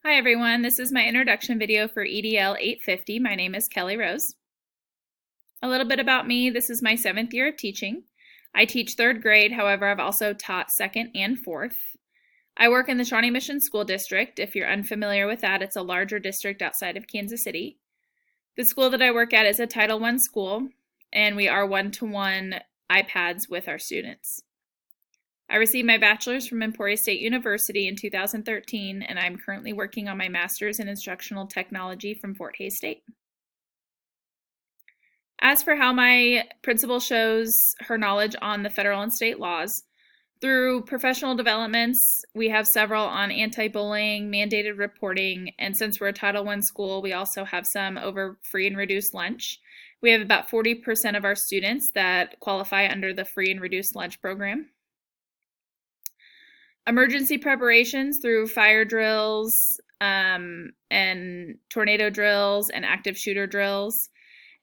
Hi everyone, this is my introduction video for EDL850. My name is Kelly Rose. A little bit about me, this is my 7th year of teaching. I teach 3rd grade, however I've also taught 2nd and 4th. I work in the Shawnee Mission School District. If you're unfamiliar with that, it's a larger district outside of Kansas City. The school that I work at is a Title I school, and we are one-to-one iPads with our students. I received my bachelor's from Emporia State University in 2013, and I'm currently working on my master's in instructional technology from Fort Hays State. As for how my principal shows her knowledge on the federal and state laws, through professional developments, we have several on anti-bullying, mandated reporting, and since we're a Title I school, we also have some over free and reduced lunch. We have about 40% of our students that qualify under the free and reduced lunch program. Emergency preparations through fire drills and tornado drills and active shooter drills,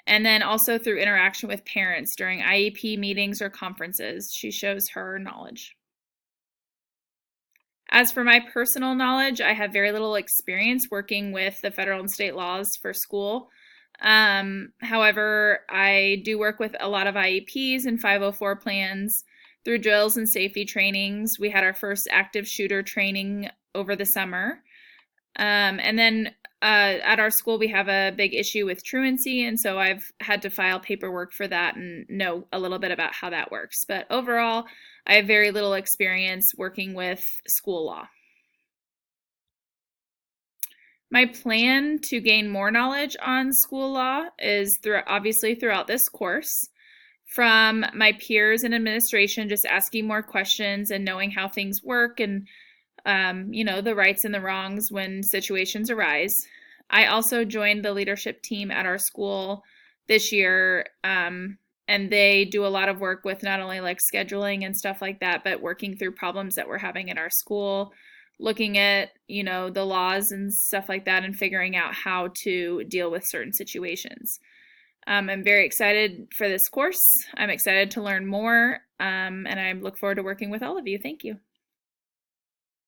and then also through interaction with parents during IEP meetings or conferences. She shows her knowledge. As for my personal knowledge, I have very little experience working with the federal and state laws for school. However, I do work with a lot of IEPs and 504 plans through drills and safety trainings. We had our first active shooter training over the summer. And then at our school, we have a big issue with truancy, and so I've had to file paperwork for that and know a little bit about how that works. But overall, I have very little experience working with school law. My plan to gain more knowledge on school law is obviously throughout this course. From my peers in administration, just asking more questions and knowing how things work and, the rights and the wrongs when situations arise. I also joined the leadership team at our school this year, and they do a lot of work with not only like scheduling and stuff like that, but working through problems that we're having at our school, looking at, the laws and stuff like that and figuring out how to deal with certain situations. I'm very excited for this course. I'm excited to learn more, and I look forward to working with all of you. Thank you.